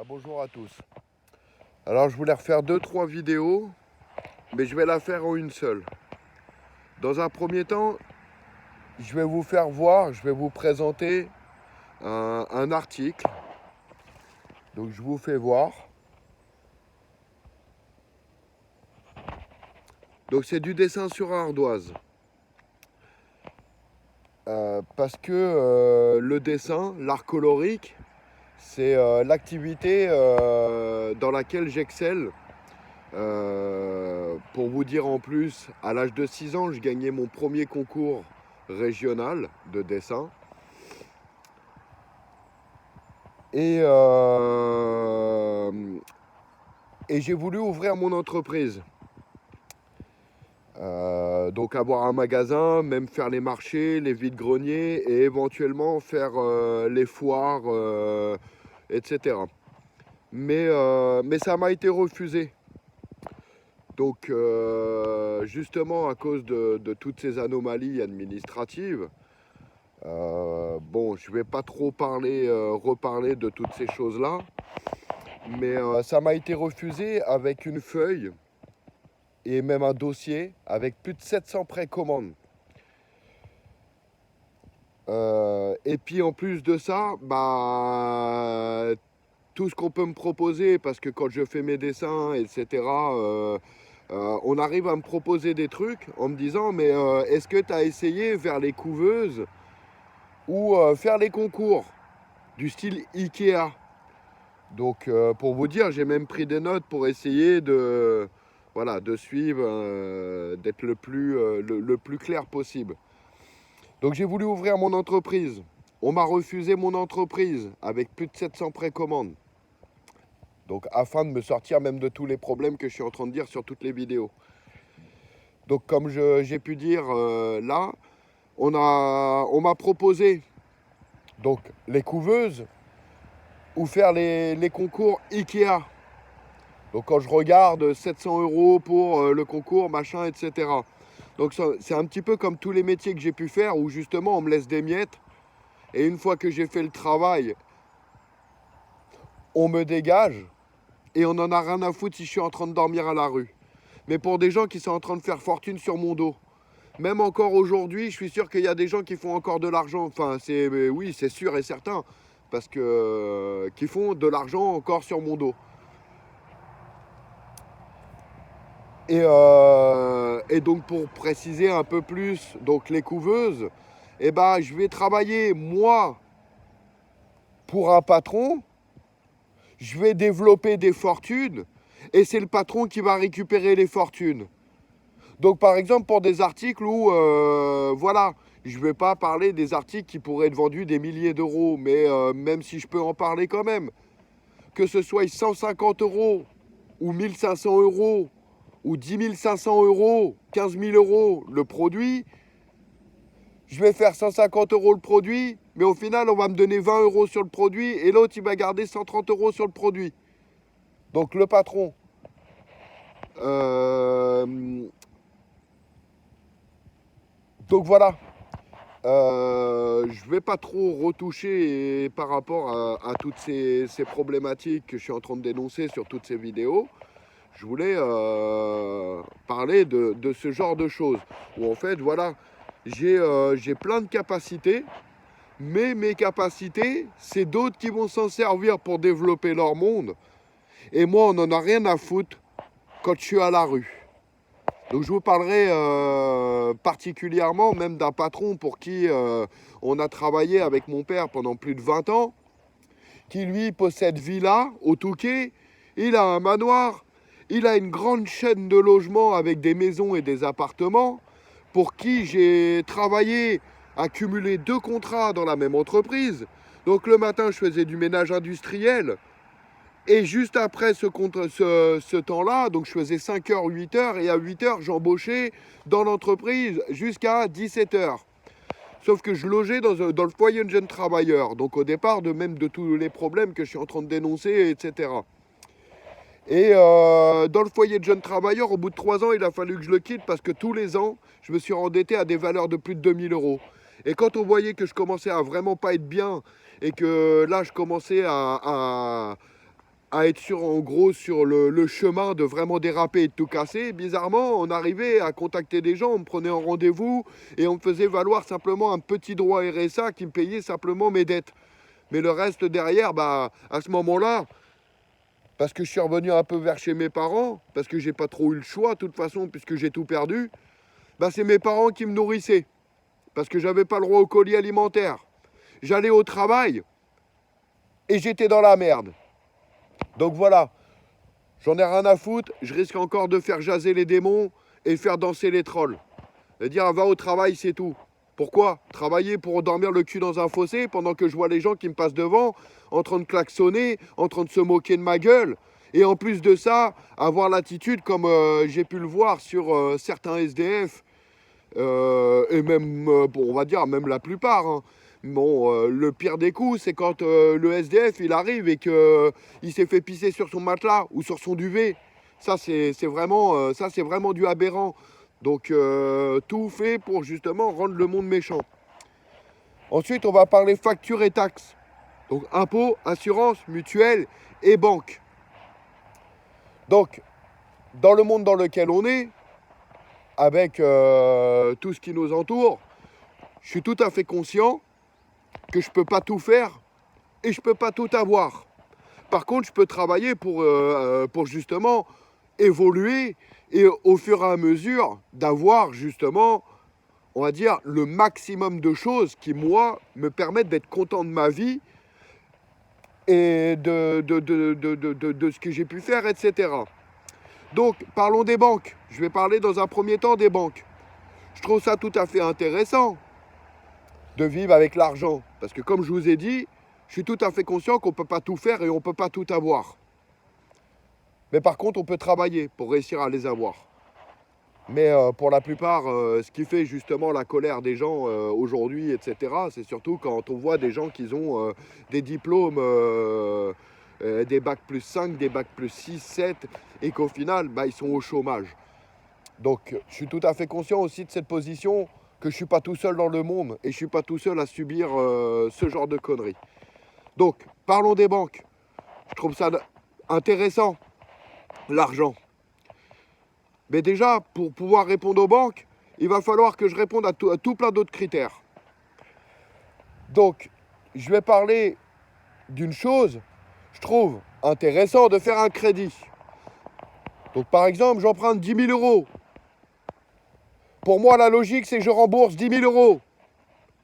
Bonjour à tous. Alors je voulais refaire 2-3 vidéos, mais je vais la faire en une seule. Dans un premier temps, je vais vous faire voir, je vais vous présenter un article. Donc je vous fais voir. Donc c'est du dessin sur ardoise. Parce que le dessin, l'art colorique, c'est l'activité dans laquelle j'excelle. Pour vous dire en plus, à l'âge de 6 ans, je gagnais mon premier concours régional de dessin. Et, et j'ai voulu ouvrir mon entreprise. Donc avoir un magasin, même faire les marchés, les vides-greniers et éventuellement faire les foires, etc. Mais ça m'a été refusé. Donc justement à cause de toutes ces anomalies administratives, bon je ne vais pas trop reparler de toutes ces choses-là, mais ça m'a été refusé avec une feuille et même un dossier avec plus de 700 précommandes. Et puis en plus de ça, tout ce qu'on peut me proposer, parce que quand je fais mes dessins, etc., on arrive à me proposer des trucs en me disant mais est-ce que tu as essayé vers les couveuses ou faire les concours du style Ikea. Donc pour vous dire, j'ai même pris des notes pour essayer de, voilà, de suivre, d'être le plus clair possible. Donc j'ai voulu ouvrir mon entreprise. On m'a refusé mon entreprise avec plus de 700 précommandes. Donc afin de me sortir même de tous les problèmes que je suis en train de dire sur toutes les vidéos. Donc comme j'ai pu dire là, on m'a proposé donc les couveuses ou faire les concours Ikea. Donc quand je regarde 700 € pour le concours, machin, etc. Donc c'est un petit peu comme tous les métiers que j'ai pu faire où justement on me laisse des miettes. Et une fois que j'ai fait le travail, on me dégage et on en a rien à foutre si je suis en train de dormir à la rue. Mais pour des gens qui sont en train de faire fortune sur mon dos, même encore aujourd'hui, je suis sûr qu'il y a des gens qui font encore de l'argent. Enfin, oui, c'est sûr et certain, parce que qui font de l'argent encore sur mon dos. Et donc pour préciser un peu plus, donc les couveuses, je vais travailler moi pour un patron. Je vais développer des fortunes et c'est le patron qui va récupérer les fortunes. Donc par exemple pour des articles où, voilà, je ne vais pas parler des articles qui pourraient être vendus des milliers d'euros, mais même si je peux en parler quand même, que ce soit 150 € ou 1500 € ou 10 500 €, 15 000 € le produit, je vais faire 150 € le produit, mais au final, on va me donner 20 € sur le produit et l'autre, il va garder 130 € sur le produit. Donc, le patron. Donc, voilà. Je ne vais pas trop retoucher par rapport à toutes ces problématiques que je suis en train de dénoncer sur toutes ces vidéos. Je voulais parler de ce genre de choses. Où en fait, voilà, j'ai plein de capacités. Mais mes capacités, c'est d'autres qui vont s'en servir pour développer leur monde. Et moi, on n'en a rien à foutre quand je suis à la rue. Donc je vous parlerai particulièrement même d'un patron pour qui on a travaillé avec mon père pendant plus de 20 ans, qui lui possède villa au Touquet, il a un manoir, il a une grande chaîne de logements avec des maisons et des appartements, pour qui j'ai travaillé, accumulé 2 contrats dans la même entreprise. Donc le matin, je faisais du ménage industriel. Et juste après ce temps-là, donc je faisais 5h, 8h, et à 8h, j'embauchais dans l'entreprise jusqu'à 17h. Sauf que je logeais dans le foyer de jeunes travailleurs. Donc au départ, même de tous les problèmes que je suis en train de dénoncer, etc. Et dans le foyer de jeunes travailleurs, au bout de 3 ans, il a fallu que je le quitte parce que tous les ans, je me suis endetté à des valeurs de plus de 2000 €. Et quand on voyait que je commençais à vraiment pas être bien et que là, je commençais à être en gros sur le chemin de vraiment déraper et de tout casser. Bizarrement, on arrivait à contacter des gens, on me prenait en rendez-vous et on me faisait valoir simplement un petit droit RSA qui me payait simplement mes dettes. Mais le reste derrière, bah, à ce moment-là, parce que je suis revenu un peu vers chez mes parents, parce que j'ai pas trop eu le choix de toute façon, puisque j'ai tout perdu, bah, c'est mes parents qui me nourrissaient, parce que j'avais pas le droit au colis alimentaire. J'allais au travail et j'étais dans la merde. Donc voilà, j'en ai rien à foutre, je risque encore de faire jaser les démons et faire danser les trolls. Et dire va au travail, c'est tout. Pourquoi? Travailler pour dormir le cul dans un fossé pendant que je vois les gens qui me passent devant, en train de klaxonner, en train de se moquer de ma gueule. Et en plus de ça, avoir l'attitude, comme j'ai pu le voir sur certains SDF, et même, bon, on va dire même la plupart, hein. Bon, le pire des coups, c'est quand le SDF il arrive et qu'il s'est fait pisser sur son matelas ou sur son duvet. Ça, c'est vraiment du aberrant. Donc, tout fait pour justement rendre le monde méchant. Ensuite, on va parler factures et taxes. Donc, impôts, assurances, mutuelles et banques. Donc, dans le monde dans lequel on est, avec tout ce qui nous entoure, je suis tout à fait conscient que je ne peux pas tout faire et je ne peux pas tout avoir. Par contre, je peux travailler pour justement évoluer et au fur et à mesure d'avoir justement, on va dire, le maximum de choses qui, moi, me permettent d'être content de ma vie et de ce que j'ai pu faire, etc. Donc, parlons des banques. Je vais parler dans un premier temps des banques. Je trouve ça tout à fait intéressant de vivre avec l'argent. Parce que comme je vous ai dit, je suis tout à fait conscient qu'on ne peut pas tout faire et on ne peut pas tout avoir. Mais par contre, on peut travailler pour réussir à les avoir. Mais pour la plupart, ce qui fait justement la colère des gens aujourd'hui, etc., c'est surtout quand on voit des gens qui ont des diplômes, des bacs plus 5, des bacs plus 6, 7, et qu'au final, bah, ils sont au chômage. Donc, je suis tout à fait conscient aussi de cette position, que je ne suis pas tout seul dans le monde et je ne suis pas tout seul à subir ce genre de conneries. Donc, parlons des banques. Je trouve ça intéressant, l'argent. Mais déjà, pour pouvoir répondre aux banques, il va falloir que je réponde à tout plein d'autres critères. Donc, je vais parler d'une chose, je trouve intéressant de faire un crédit. Donc, par exemple, j'emprunte 10 000 euros. Pour moi, la logique, c'est que je rembourse 10 000 euros.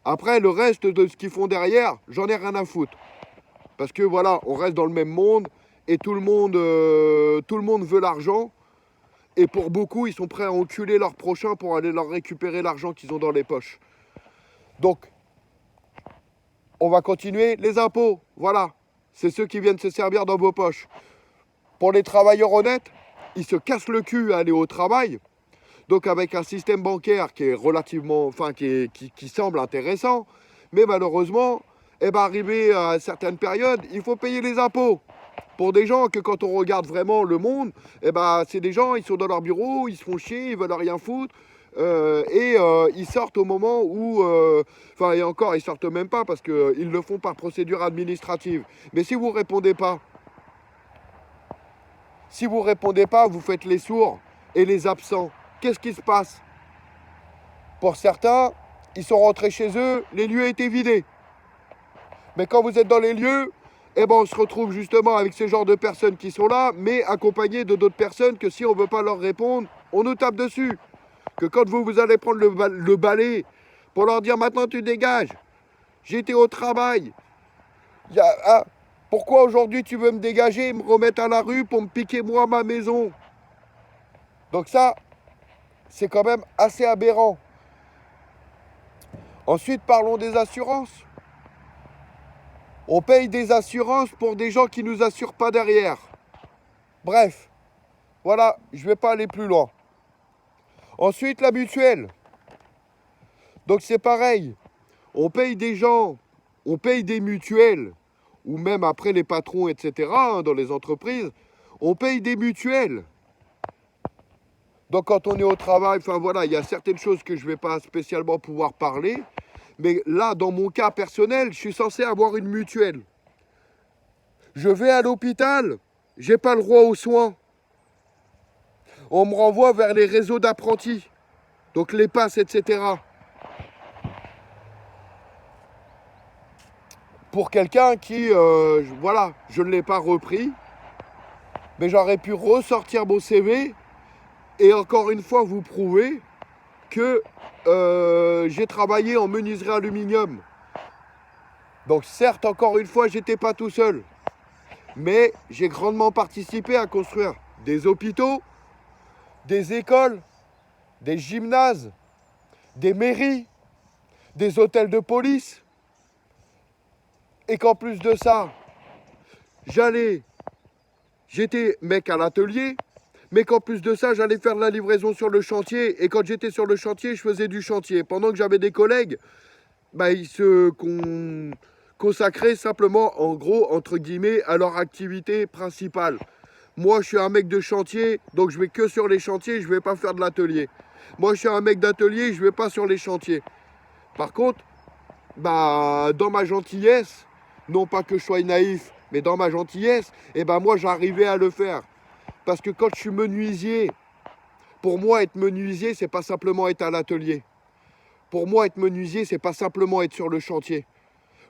Après, le reste de ce qu'ils font derrière, j'en ai rien à foutre. Parce que voilà, on reste dans le même monde et tout le monde veut l'argent. Et pour beaucoup, ils sont prêts à enculer leur prochain pour aller leur récupérer l'argent qu'ils ont dans les poches. Donc, on va continuer. Les impôts, voilà. C'est ceux qui viennent se servir dans vos poches. Pour les travailleurs honnêtes, ils se cassent le cul à aller au travail. Donc avec un système bancaire qui est relativement, enfin qui semble intéressant, mais malheureusement, arrivé à certaines périodes, il faut payer les impôts. Pour des gens que quand on regarde vraiment le monde, c'est des gens, ils sont dans leur bureau, ils se font chier, ils veulent rien foutre, ils sortent au moment où, et encore, ils sortent même pas parce qu'ils le font par procédure administrative. Mais si vous répondez pas, vous faites les sourds et les absents. Qu'est-ce qui se passe? Pour certains, ils sont rentrés chez eux, les lieux étaient vidés. Mais quand vous êtes dans les lieux, on se retrouve justement avec ce genre de personnes qui sont là, mais accompagnées de d'autres personnes que si on ne veut pas leur répondre, on nous tape dessus. Que quand vous allez prendre le balai pour leur dire maintenant tu dégages, j'étais au travail. Pourquoi aujourd'hui tu veux me dégager et me remettre à la rue pour me piquer moi ma maison? Donc ça, c'est quand même assez aberrant. Ensuite, parlons des assurances. On paye des assurances pour des gens qui ne nous assurent pas derrière. Bref, voilà, je ne vais pas aller plus loin. Ensuite, la mutuelle. Donc c'est pareil. On paye des gens, on paye des mutuelles, ou même après les patrons, etc., dans les entreprises, on paye des mutuelles. Donc quand on est au travail, il y a certaines choses que je ne vais pas spécialement pouvoir parler. Mais là, dans mon cas personnel, je suis censé avoir une mutuelle. Je vais à l'hôpital, J'ai pas le droit aux soins. On me renvoie vers les réseaux d'apprentis, donc les passes, etc. Pour quelqu'un qui, voilà, je ne l'ai pas repris, mais j'aurais pu ressortir mon CV et encore une fois vous prouver que j'ai travaillé en menuiserie aluminium. Donc certes, encore une fois, j'étais pas tout seul, mais j'ai grandement participé à construire des hôpitaux, des écoles, des gymnases, des mairies, des hôtels de police. Et qu'en plus de ça, j'étais mec à l'atelier, mais qu'en plus de ça, j'allais faire de la livraison sur le chantier. Et quand j'étais sur le chantier, je faisais du chantier. Pendant que j'avais des collègues, bah, ils se consacraient simplement, en gros, entre guillemets, à leur activité principale. Moi, je suis un mec de chantier, donc je vais que sur les chantiers, je vais pas faire de l'atelier. Moi, je suis un mec d'atelier, je vais pas sur les chantiers. Par contre, bah, dans ma gentillesse, non pas que je sois naïf, mais dans ma gentillesse, et ben moi, j'arrivais à le faire. Parce que quand je suis menuisier, pour moi, être menuisier, c'est pas simplement être à l'atelier. Pour moi, être menuisier, c'est pas simplement être sur le chantier.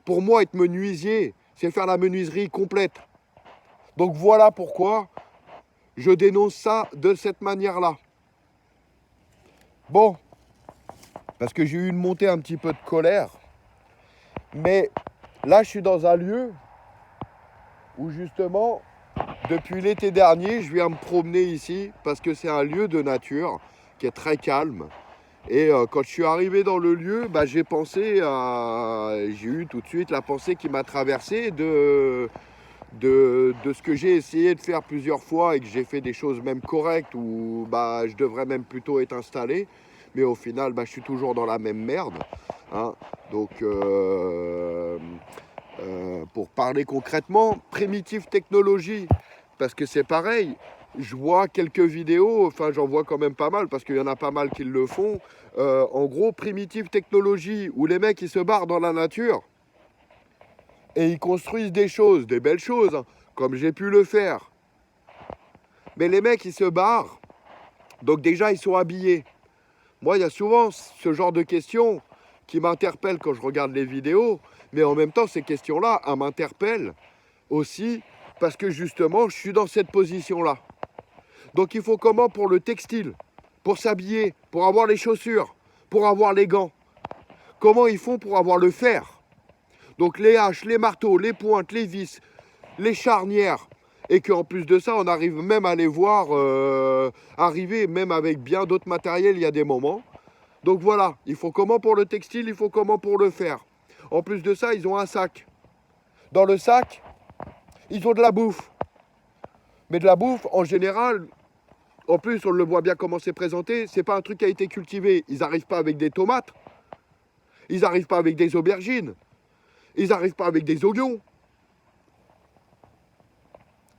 Pour moi, être menuisier, c'est faire la menuiserie complète. Donc voilà pourquoi je dénonce ça de cette manière-là. Bon, parce que j'ai eu une montée un petit peu de colère, mais là, je suis dans un lieu où justement, depuis l'été dernier, je viens me promener ici parce que c'est un lieu de nature qui est très calme. Et quand je suis arrivé dans le lieu, bah, j'ai eu tout de suite la pensée qui m'a traversé de ce que j'ai essayé de faire plusieurs fois et que j'ai fait des choses même correctes où bah, je devrais même plutôt être installé. Mais au final, bah, je suis toujours dans la même merde. Hein. Donc, pour parler concrètement, Primitive Technologie, parce que c'est pareil, je vois quelques vidéos, enfin j'en vois quand même pas mal, parce qu'il y en a pas mal qui le font. En gros, Primitive Technologie, où les mecs ils se barrent dans la nature et ils construisent des choses, des belles choses, hein, comme j'ai pu le faire. Mais les mecs ils se barrent, donc déjà ils sont habillés. Moi, il y a souvent ce genre de questions qui m'interpellent quand je regarde les vidéos, mais en même temps, ces questions-là, elles m'interpellent aussi parce que justement, je suis dans cette position-là. Donc, il faut comment pour le textile, pour s'habiller, pour avoir les chaussures, pour avoir les gants? Comment ils font pour avoir le fer? Donc, les haches, les marteaux, les pointes, les vis, les charnières. Et qu'en plus de ça, on arrive même à les voir arriver, même avec bien d'autres matériels, il y a des moments. Donc voilà, il faut comment pour le textile, il faut comment pour le fer. En plus de ça, ils ont un sac. Dans le sac, ils ont de la bouffe. Mais de la bouffe, en général, en plus, on le voit bien comment c'est présenté, c'est pas un truc qui a été cultivé. Ils n'arrivent pas avec des tomates. Ils n'arrivent pas avec des aubergines. Ils n'arrivent pas avec des oignons.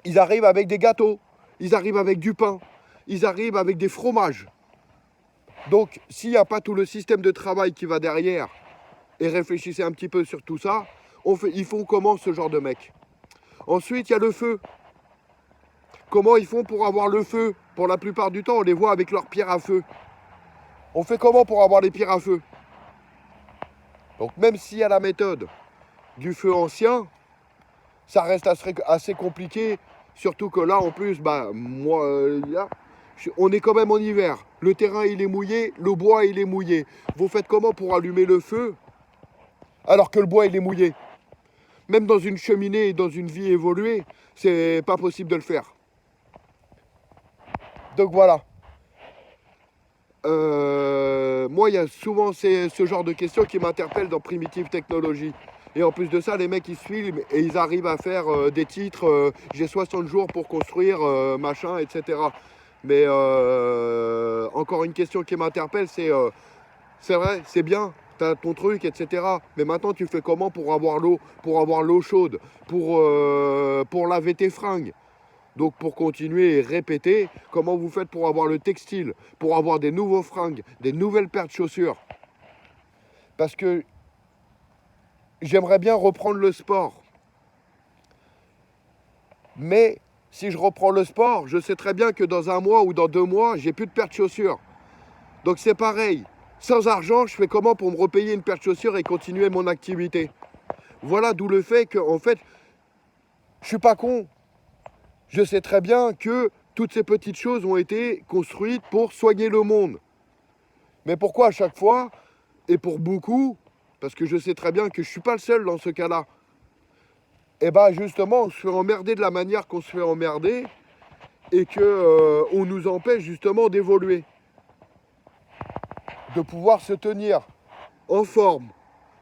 Ils arrivent avec des gâteaux. Ils arrivent avec du pain. Ils arrivent avec des fromages. Donc, s'il n'y a pas tout le système de travail qui va derrière, et réfléchissez un petit peu sur tout ça, ils font comment ce genre de mecs? Ensuite, il y a le feu. Comment ils font pour avoir le feu? Pour la plupart du temps, on les voit avec leurs pierres à feu. On fait comment pour avoir les pierres à feu? Donc même s'il y a la méthode du feu ancien, ça reste assez compliqué. Surtout que là, en plus, bah, moi, là, on est quand même en hiver. Le terrain, il est mouillé, le bois, il est mouillé. Vous faites comment pour allumer le feu alors que le bois, il est mouillé? Même dans une cheminée et dans une vie évoluée, c'est pas possible de le faire. Donc voilà. Moi, il y a souvent ce genre de questions qui m'interpellent dans Primitive Technologie. Et en plus de ça, les mecs, ils se filment et ils arrivent à faire des titres j'ai 60 jours pour construire, machin, etc. Mais encore une question qui m'interpelle, c'est vrai, c'est bien, t'as ton truc, etc. Mais maintenant, tu fais comment pour avoir l'eau chaude, pour laver tes fringues? Donc pour continuer et répéter, comment vous faites pour avoir le textile, pour avoir des nouveaux fringues, des nouvelles paires de chaussures? Parce que j'aimerais bien reprendre le sport. Mais Si je reprends le sport, je sais très bien que dans un mois ou dans 2 mois, j'ai plus de paire de chaussures. Donc c'est pareil. Sans argent, je fais comment pour me repayer une paire de chaussures et continuer mon activité? Voilà d'où le fait que, en fait, je suis pas con. Je sais très bien que toutes ces petites choses ont été construites pour soigner le monde. Mais pourquoi à chaque fois, et pour beaucoup, parce que je sais très bien que je suis pas le seul dans ce cas-là, et bien justement, on se fait emmerder de la manière qu'on se fait emmerder et que on nous empêche justement d'évoluer, de pouvoir se tenir en forme,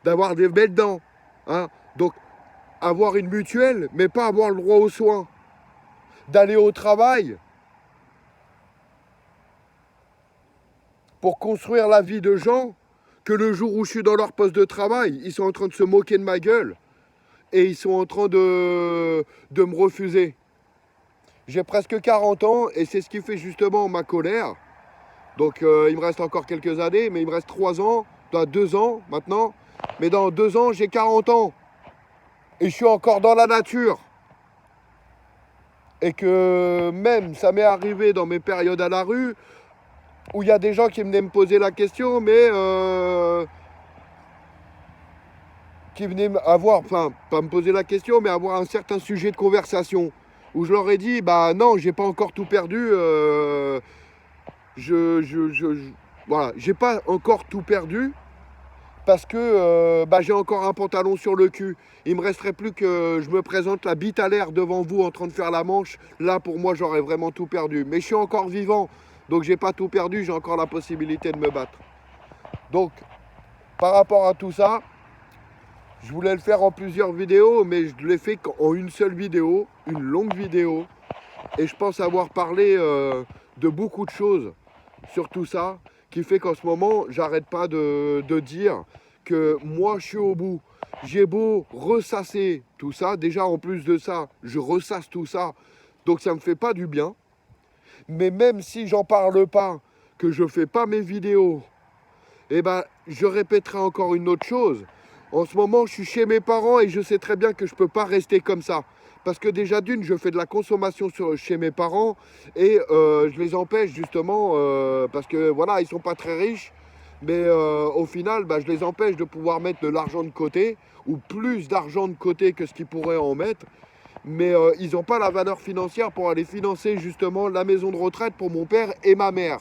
d'avoir des belles dents, hein. Donc avoir une mutuelle, mais pas avoir le droit aux soins, d'aller au travail pour construire la vie de gens que le jour où je suis dans leur poste de travail, ils sont en train de se moquer de ma gueule et ils sont en train de me refuser. J'ai presque 40 ans et c'est ce qui fait justement ma colère. Donc il me reste encore quelques années, mais il me reste 3 ans, 2 ans maintenant. Mais dans 2 ans, j'ai 40 ans. Et je suis encore dans la nature. Et que même ça m'est arrivé dans mes périodes à la rue, où il y a des gens qui venaient me poser la question, mais qui venaient avoir, enfin, pas me poser la question, mais avoir un certain sujet de conversation. Où je leur ai dit, bah non, j'ai pas encore tout perdu. Voilà, j'ai pas encore tout perdu parce que bah, j'ai encore un pantalon sur le cul. Il me resterait plus que je me présente la bite à l'air devant vous en train de faire la manche. Là, pour moi, j'aurais vraiment tout perdu. Mais je suis encore vivant, donc j'ai pas tout perdu, j'ai encore la possibilité de me battre. Donc, par rapport à tout ça, je voulais le faire en plusieurs vidéos, mais je l'ai fait en une seule vidéo, une longue vidéo. Et je pense avoir parlé de beaucoup de choses sur tout ça, qui fait qu'en ce moment, j'arrête pas de dire que moi, je suis au bout. J'ai beau ressasser tout ça, déjà en plus de ça, je ressasse tout ça, donc ça me fait pas du bien. Mais même si j'en parle pas, que je fais pas mes vidéos, eh ben, je répéterai encore une autre chose. En ce moment, je suis chez mes parents et je sais très bien que je peux pas rester comme ça. Parce que déjà d'une, je fais de la consommation chez mes parents et je les empêche justement parce que voilà, ils sont pas très riches. Mais au final, bah, je les empêche de pouvoir mettre de l'argent de côté ou plus d'argent de côté que ce qu'ils pourraient en mettre. Mais ils n'ont pas la valeur financière pour aller financer justement la maison de retraite pour mon père et ma mère.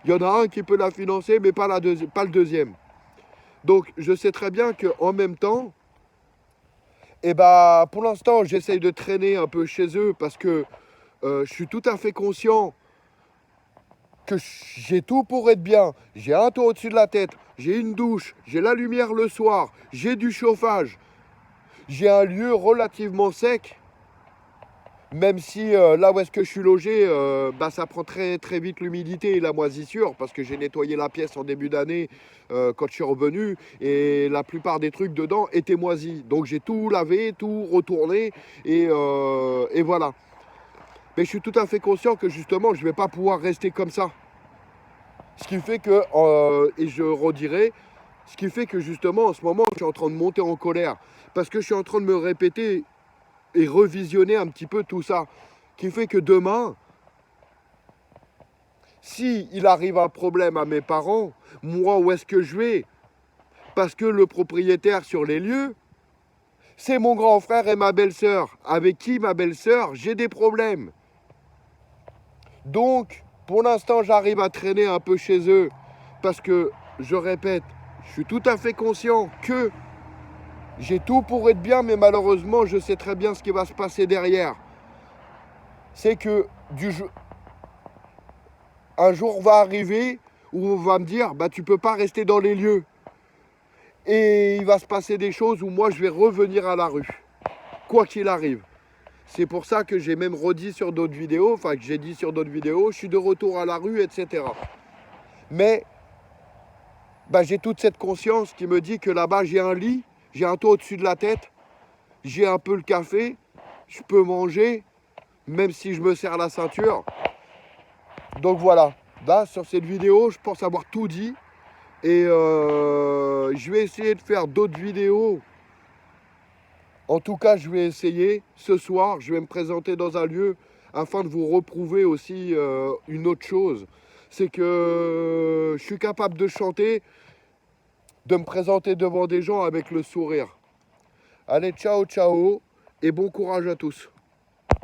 Il y en a un qui peut la financer, mais pas le deuxième. Donc je sais très bien qu'en même temps, et bah, pour l'instant, j'essaye de traîner un peu chez eux parce que je suis tout à fait conscient que j'ai tout pour être bien. J'ai un toit au-dessus de la tête, j'ai une douche, j'ai la lumière le soir, j'ai du chauffage, j'ai un lieu relativement sec. Même si là où est-ce que je suis logé, bah, ça prend très, très vite l'humidité et la moisissure parce que j'ai nettoyé la pièce en début d'année quand je suis revenu et la plupart des trucs dedans étaient moisis. Donc j'ai tout lavé, tout retourné et voilà. Mais je suis tout à fait conscient que justement je ne vais pas pouvoir rester comme ça. Ce qui fait que, et je redirai, ce qui fait que justement en ce moment je suis en train de monter en colère parce que je suis en train de me répéter et revisionner un petit peu tout ça, qui fait que demain, si il arrive un problème à mes parents, moi où est-ce que je vais? Parce que le propriétaire sur les lieux, c'est mon grand frère et ma belle-sœur, avec qui ma belle-sœur, j'ai des problèmes. Donc, pour l'instant, j'arrive à traîner un peu chez eux, parce que, je répète, je suis tout à fait conscient que j'ai tout pour être bien, mais malheureusement, je sais très bien ce qui va se passer derrière. C'est que un jour va arriver où on va me dire, bah tu peux pas rester dans les lieux. Et il va se passer des choses où moi je vais revenir à la rue, quoi qu'il arrive. C'est pour ça que j'ai même redit sur d'autres vidéos, enfin que j'ai dit sur d'autres vidéos, je suis de retour à la rue, etc. Mais bah, j'ai toute cette conscience qui me dit que là-bas j'ai un lit, j'ai un toit au-dessus de la tête, j'ai un peu le café, je peux manger, même si je me serre la ceinture. Donc voilà, là sur cette vidéo, je pense avoir tout dit. Et je vais essayer de faire d'autres vidéos En tout cas, je vais essayer. Ce soir, je vais me présenter dans un lieu afin de vous reprouver aussi une autre chose. C'est que je suis capable de chanter, de me présenter devant des gens avec le sourire. Allez, ciao, ciao, et bon courage à tous.